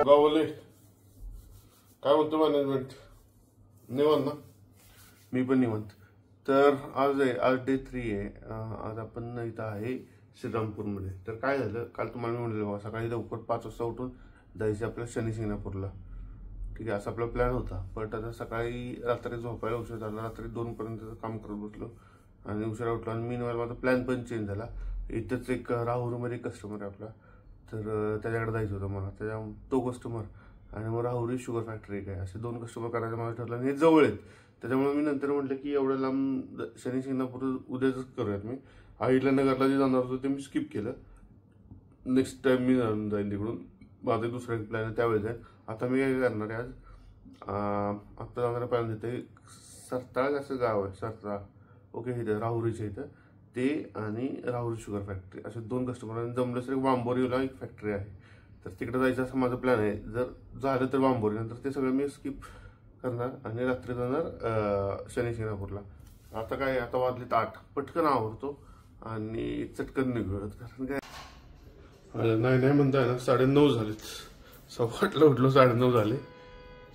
राहुले काय म्हणतो मॅनेजमेंट? निवांत ना? मी पण निवांत. तर आज डे 3 आहे. आज आपण इथं आहे श्रीरामपूरमध्ये. तर काय झालं, काल तुम्हाला मी म्हणलेलं सकाळी लवकर 5 वाजता उठून जायचं आपल्या शनी शिंगणापूरला. ठीक आहे, असा आपला प्लॅन होता. पण आता सकाळी रात्री झोपायला उशीर झाला. रात्री 2 पर्यंत काम करत बसलो आणि उशिरा उठलो. आणि मीनवाल माझा प्लॅन पण चेंज झाला. इथंच एक राहुरीमध्ये कस्टमर आहे आपला, तर त्याच्याकडे जायचं होतं मला. तो कस्टमर आणि मग राहुरी शुगर फॅक्टरी काय, असे 2 कस्टमर करायचं मला ठरलं. आणि हे जवळ आहेत, त्याच्यामुळे मी नंतर म्हटलं की एवढं लांब शनी शिंगणापूर उद्याच करूयात. मी आईला नगरला जे जाणार होतं ते मी स्किप केलं. नेक्स्ट टाइम मी जाईन तिकडून. माझा दुसरा एक प्लॅन आहे त्यावेळेस आहे. आता मी काय करणार आहे, आज आत्ता जाणारा प्लॅन देते. सरताळ असं गाव आहे, सरताळ. ओके, इथं राहुरीच्या इथं ते आणि राहुरी शुगर फॅक्टरी असे 2 कस्टमर. आणि जमलं तर वांबोरीला एक फॅक्टरी आहे, तर तिकडे जायचं असं माझं प्लॅन आहे. जर झालं तर वांबोरी, नंतर ते सगळं मी स्किप करणार आणि रात्री जाणार शनी शिंगणापूरला. आता काय, आता वाजलेत 8, पटकन आवरतो आणि चटकन निघत. कारण काय नाही म्हणताय ना, 9:30 झालेत. 8:15 उठलो, 9:30 झाले.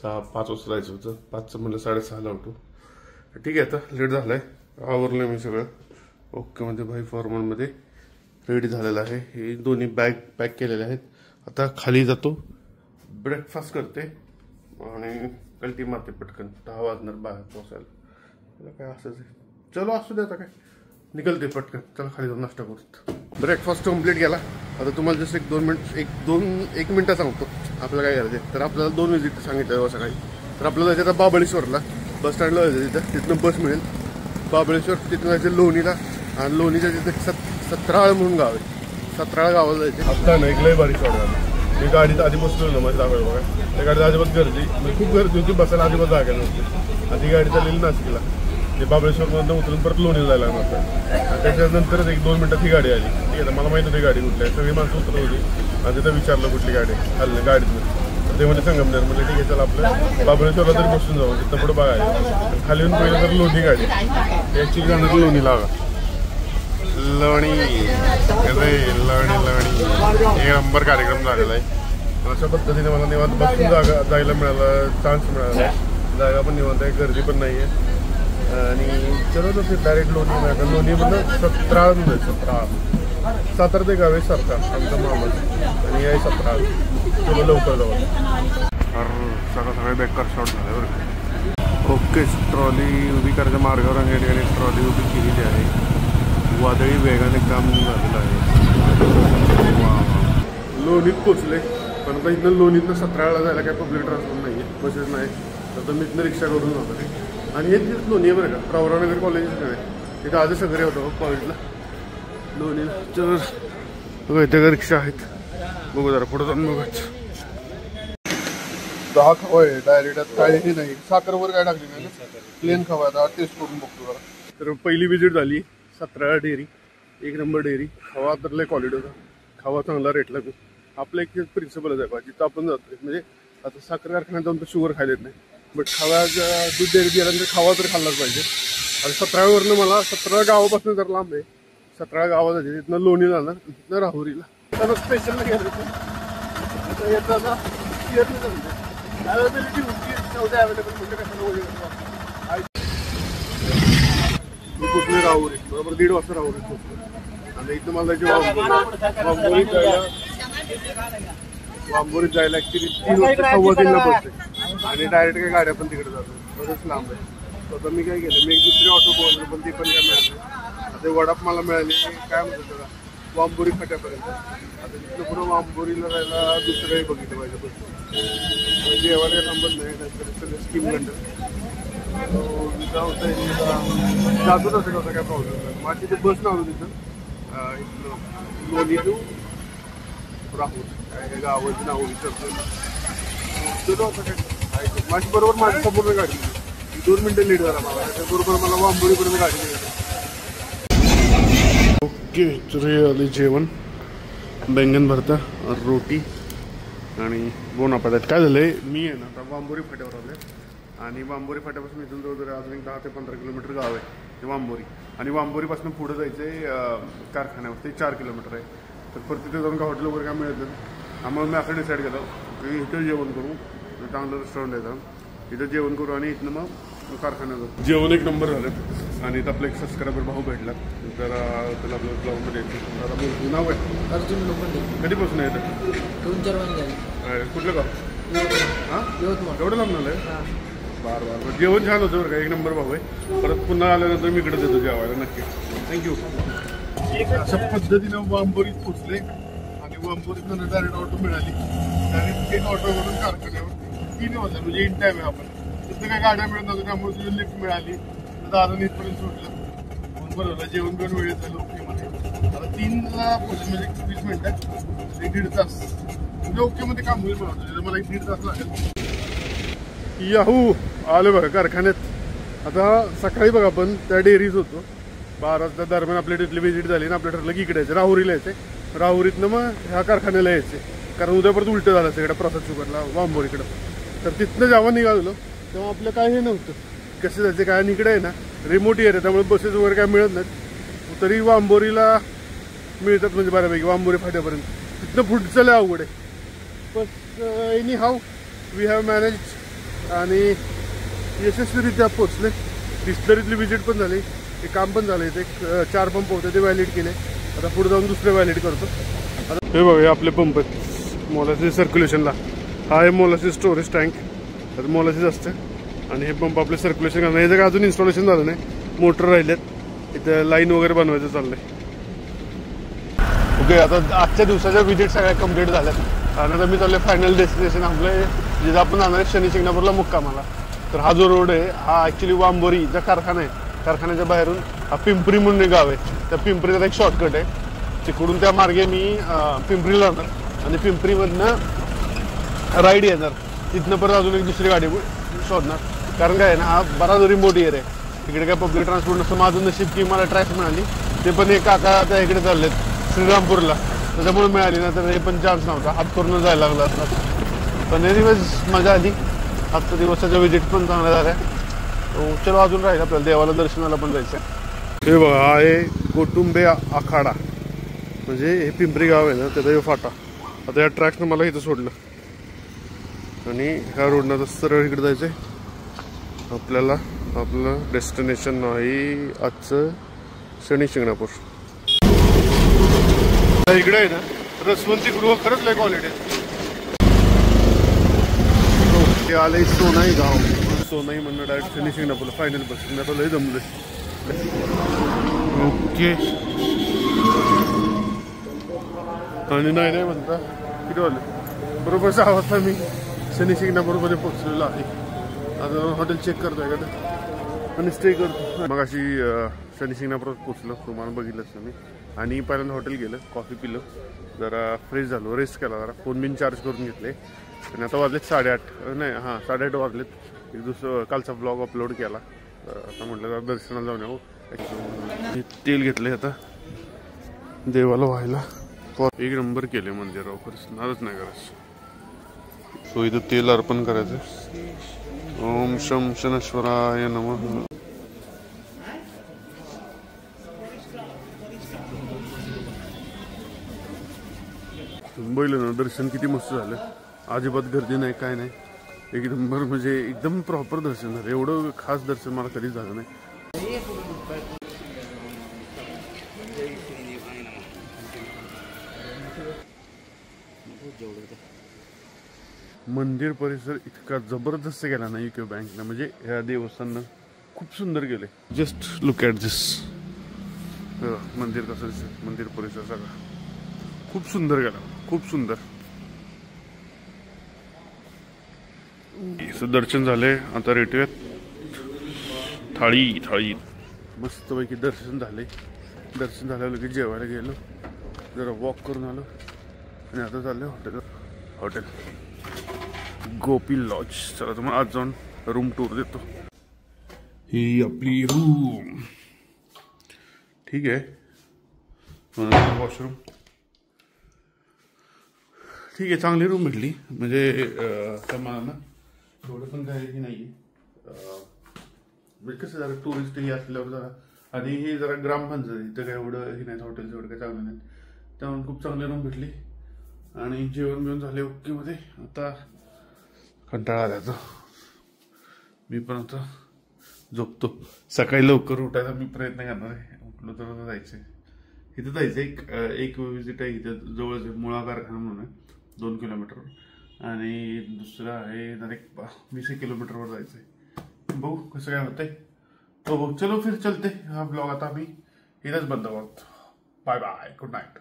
5 वाजता जायचं होतं. 5चं म्हणलं 6:30ला उठू. ठीक आहे, आता लेट झालाय. आवरलं मी सगळं ओके मध्ये, भाई फॉर्मलमध्ये रेडी झालेलं आहे. हे दोन्ही बॅग पॅक केलेले आहेत. आता खाली जातो, ब्रेकफास्ट करते आणि कल्टी मारते पटकन. 10 वाजणार बाहेर पोहोचायला. काय असंच आहे, चलो असू दे. आता काय निकलते पटकन. चला खाली जाऊन नाश्ता करतो. ब्रेकफास्ट कम्प्लीट केला. आता तुम्हाला जस्ट 1 मिनिट सांगतो आपल्याला काय करायचं. तर आपल्याला 2 विजिट सांगितलं सकाळी. तर आपल्याला जायचं आता बाबळेश्वरला, बस स्टँडला जायचं. तिथनं बस मिळेल बाबळेश्वर. तिथून जायचं लोणीला, आणि लोणीच्या तिथे सत्राळ म्हणून गाव आहे. सत्राळ गावाला जायचं. आता ना एक लय बारीक शॉट झाला. मी गाडीत आधी बसलो ना, माझ्या दाखवलं बघा. त्या गाडीत अजिबात गर्दी, खूप गर्दी होती. बसायला अजिबात जागा नव्हती. आधी गाडी चाललेली नाशिकला, ते बाबळेश्वरमधून उतरून परत लोणीला जायला नव्हतं. आणि त्याच्यानंतरच 1-2 मिनिटात ही गाडी आली. ठीक आहे, मला माहिती होती गाडी कुठली आहे. सगळी माणसं उतरत होती आणि तिथं विचारलं कुठली गाडी आहे गाडीतून. ते म्हणजे संगमनेर. म्हणजे ठीक आहे, चला आपलं बाबळेश्वरला तरी बसून जाऊ. तिथं पुढं बघायला खाली येऊन पहिलं तर लोणी गाडी याची जाणार. लोणी लागा लोणी लणी एक नंबर कार्यक्रम झालेला आहे. अशा पद्धतीने मला निवांत बसून जायला मिळालं, चान्स मिळाला. जागा पण निवांत आहे, गर्दी पण नाही आहे. आणि चलो तर ते डायरेक्ट लोणी मिळतं. लोणीमधून सत्राळ म्हणजे सातारा ते गावे सरकार आमचं मामा आणि आहे सत्राळ. चलो लवकर जाऊ. सगळे बेकार शॉट झाले बरं का. ओके, ट्रॉली उभी करायच्या मार्गावर आणि या ठिकाणी ट्रॉली उभी केलेली आहे. वादळी वेगाने काम झालेलं आहे. लोणीत पोचले, पण आता इथनं लोणीतनं सत्राळला जायला काय पब्लिक ट्रान्सपोर्ट नाही आहे, बसेस नाही. तर मी इथनं रिक्षा करून जातो. आणि हे तिथं लोणी आहे बरं का, प्रवरानगर कॉलेजकडे. तिथं आधी सगळे होतं कॉलेजला लोणीला. तर इथे रिक्षा आहेत. बघू जरा पुढे जाऊन बघाच. 10 खवा आहे डायरेक्ट, काहीही नाही. साखरवर काय टाकली नाही, प्लेन खवा. आता टेस्ट करून बघतो जरा. तर पहिली विजिट झाली सत्राळा डेअरी. 1 number dairy. खवा तर लय क्वालिटी होता, खवा चांगला रेटला. आपलं एक प्रिन्सिपलच आहे बा, जिथं आपण जातो. म्हणजे आता साखर कारखान्यात जाऊन तर शुगर खायला येत नाही, बट खवा दूध डेअरी गेल्यानंतर खवा तर खाल्लाच पाहिजे. आणि सत्राळावरनं मला 17 गावापासून जर लांब आहे. 17 गावात जायचे, तिथनं लोणी जाणार, तिथनं राहुरीला. त्याला स्पेशल नाही गेलं अवेलेबिलिटी होती, नव्हत्या अवेलेबल. म्हणजे कशाला मी पोचले राहुरी बरोबर 1:30 वाजता राहुरीत पोचलो. आणि इथं मला वांबोरीत जायला ऍक्च्युली 3 वाजता 3:15 पोचते. आणि डायरेक्ट काही गाड्या पण तिकडे जातात, बरंच लांब आहे. तर मी काय केलं, मी एक दुसरी ऑटो बोललो, पण ती पण काय मिळाली. आता वडाप मला मिळाली काय म्हणतात त्याला, वांबोरी फाट्यापर्यंत. आता तिथलं पुढं वांबोरीला जायला दुसरंही बघितलं पाहिजे. पण जेवायला थांबत नाही, सगळं स्कीम कंडक्ट जातो तसं कसं काय प्रॉब्लेम नाही. माझी तिथे बस नव्हतं तिथं लोणी टू राहुल काय गावाची नावं विचारतो. माझी बरोबर माझ्या समोर गाडी 2 मिनिटं लेट झाला मला. त्याबरोबर मला वांबोरीपर्यंत गाडी निघाली. ओके, तर हे आले जेवण. बैंगन भरता, रोटी आणि बोनापाट्यात. काय झालंय, मी आहे ना आता वांबोरी फाट्यावर आलोय. आणि वांबोरी फाट्यापासून इथून जवळ अजून एक 10 ते 15 किलोमीटर गाव आहे ते वांबोरी. आणि वांबोरीपासून पुढे जायचं कारखान्यावर, ते 4 किलोमीटर आहे. तर परत तिथे जाऊन का हॉटेल वगैरे काय मिळत नाही. आम्हाला मी असं डिसाईड केलं इथं जेवण करू, चांगलं रेस्टॉरंट आहे इथं जेवण करू आणि इथनं मग कारखान्यात जेवण एक नंबर झालं. आणि इथं आपला एक सबस्क्रायबर भाऊ भेटला, तर त्याला आपलं ब्लॉगमध्ये यायचं. नाव आहे अर्जुन लोखंडे. कधीपासून येतं? 2-4 महिने झाले. कुठलं गाव? हां यवतमाळ. एवढं लांब झालं. बरं जेवण छान होतं बरं का, एक नंबर भाऊ आहे. परत पुन्हा आल्यानंतर मी इकडे देतो जेवायला नक्की. थँक्यू. अशा पद्धतीनं वांबोरीत पोचले आणि वांबोरीतनं डायरेक्ट ऑटो मिळाली. डायरेक्ट एक ऑटो करून कारखान्यावर 3 वाजता म्हणजे इन टाईम आहे. आपण तिथं काही गाड्या मिळत नव्हत्या, त्यामुळे तुझी लिफ्ट मिळाली. दादाने इथपर्यंत सोडलं. बरोबर जेवण पण वेळेत झालं ओकेमध्ये. आता 3ला पोहोचलं म्हणजे 20 मिनिटं, 1-1.5 तास म्हणजे ओकेमध्ये काम होईल म्हणून मला 1-1.5 तास लागेल. याहू आलो बघा कारखान्यात. आता सकाळी बघा आपण त्या डेअरीज होतो 12 दरम्यान आपल्या तिथली व्हिजिट झाली ना, आपल्या ठरलं की इकडे यायचं, राहुरीला यायचे. राहुरीतनं मग ह्या कारखान्याला यायचे, कारण उद्या परत उलटं झालं सगळं प्रसाद शुगरला वांबोरीकडं. तर तिथनं जेव्हा निघालो तेव्हा आपलं काय हे नव्हतं कसं जायचं काय. आणि इकडे आहे ना रिमोट एरिया, त्यामुळे बसेस वगैरे काय मिळत नाहीत. तरी वांबोरीला मिळतात म्हणजे बऱ्यापैकी वांबोरी फाट्यापर्यंत. तिथनं पुढचं लय अवघड आहे. But anyhow we have manage आणि यशस्वीरित्या पोचले. डिस्टलरीतली व्हिजिट पण झाली, ते काम पण झालं. इथे 4 पंप होते, ते व्हॅलिड केले. आता पुढे जाऊन दुसरे व्हॅलिड करतो. आता हे बघा आपले पंप आहेत मोलासीस सर्क्युलेशनला. हा आहे मोलासीस स्टोरेज टँक, तर मोलासीस असतं. आणि हे पंप आपले सर्क्युलेशन करणार. हे जर अजून इन्स्टॉलेशन झालं नाही, मोटर राहिलेत, इथं लाईन वगैरे बनवायचं चाललंय. ओके, आता आजच्या दिवसाच्या व्हिजिट सगळ्या कम्प्लीट झाल्यात. आणि आता मी चाललोय फायनल डेस्टिनेशन आपलं, जिथं आपण जाणार आहे शनी शिंगणापूरला मुक्कामाला. तर हा जो रोड आहे हा ॲक्च्युली वांबोरीचा कारखाना आहे. कारखान्याच्या बाहेरून हा पिंपरी म्हणून एक गाव आहे. त्या पिंपरीचा एक शॉर्टकट आहे, तिकडून त्या मार्गे मी पिंपरीला जाणार आणि पिंपरीमधनं राईड येणार. तिथनं परत अजून एक दुसरी गाडी शोधणार. कारण काय आहे ना, हा बराच रिमोट एरिया आहे, तिकडे काय पब्लिक ट्रान्सपोर्ट नसतं. माझं नशीब की मला ट्रॅक्स मिळाली. ते पण एक काका त्या इकडे चाललेत श्रीरामपूरला, त्याच्यामुळे मिळाली ना, तर हे पण चान्स नव्हता, हात करूनच जायला लागला असता. पण एनिवेज मजा आली. आजच्या दिवसाच्या व्हिजिट पण चांगल्या झाल्या. चलो अजून राहील आपल्याला देवाला दर्शनाला पण जायचं. हे बघा हा आहे गोटुंबे आखाडा, म्हणजे हे पिंपरी गाव आहे ना, त्याचा हे फाटा. आता या ट्रॅक्सनं मला इथं सोडलं आणि ह्या रोडनं सरळ इकडे जायचं आहे आपल्याला. आपलं डेस्टिनेशन आहे आजचं शनी शिंगणापूर. इकडे आहे ना रसवंती गृह, खरंच लय क्वालिटी आहे. ते आलंय सोनाई गाव. सोनाई म्हणणं डायरेक्ट शनी शिंगणापूरला फायनल बस. मी आता लय जमले. ओके, आणि नाही म्हणता किती वाजले, बरोबर 6 वाजता मी शनी शिंगणापूरमध्ये पोहोचलेलो आहे. आता हॉटेल चेक करतोय का आणि स्टे करतो. मग अशी शनी शिंगणापूरात पोचलो, तुम्हाला बघितलंच ना मी. आणि पहिल्यांदा हॉटेल गेलं, कॉफी पिलं, जरा फ्रेश झालो, रेस्ट केला, जरा फोन बिन चार्ज करून घेतले. आणि आता वाजलेत 8:30, नाही 8:30 वाजलेत. एक दुसरं कालचा ब्लॉग अपलोड केला. आता म्हटलं जरा दर्शनाला जाऊन येऊ. तेल घेतले आता देवाला व्हायला. एक नंबर केले मंदिरावर, खरंच नारच नाही करायचं. सो इथं तेल अर्पण करायचं. ओम शम शनेश्वराय नमः. बघितलं ना दर्शन किती मस्त झालं. अजिबात गर्दी नाही, काय नाही, एक नंबर, म्हणजे एकदम प्रॉपर दर्शन झालं. एवढं खास दर्शन मला कधीच झालं नाही. मंदिर परिसर इतका जबरदस्त केला ना युको बँकनं, म्हणजे ह्या देवस्थाननं खूप सुंदर केले. जस्ट लुक ॲट दिस. मंदिर कसं दिसतं, मंदिर परिसर सगळा खूप सुंदर केला, खूप सुंदर. दर्शन झाले, आता रेटूयात थाळी. मस्तपैकी दर्शन झाले. दर्शन झाल्यावर लगेच जेवायला गेलो, जरा वॉक करून आलो आणि आता चाललो हॉटेल गोपी लॉज. चला तुम्हाला आज जाऊन रूम टूर देतो. ही आपली रूम, ठीक आहे. वॉशरूम ठीक आहे, चांगली रूम भेटली. म्हणजे त्या मला थोडं पण काय की नाही. म्हणजे कसं जरा टुरिस्ट हे असल्यावर जरा, आणि हे जरा ग्रामपंचायत इथं काय एवढं हे नाही, हॉटेलचं एवढं काय चांगलं नाही, त्यामुळे खूप चांगली रूम भेटली. आणि जेवण बिवण झाले ओके मध्ये. आता कंटाळा आला तर मी पण आता झोपतो. सकाळी लवकर उठायचा मी प्रयत्न करणार आहे. उठलो तर जायचंय. इथं जायचं एक विजिट आहे इथं जवळच मुळा कारखाना म्हणून आहे 2 किलोमीटरवर. आणि दुसरं आहे डायरेक्ट 20 किलोमीटरवर जायचंय. बघू कसं काय होतंय. तो चलो फिर चलते. हा ब्लॉग आता मी इथंच बंद करतो. Bye bye. Good night.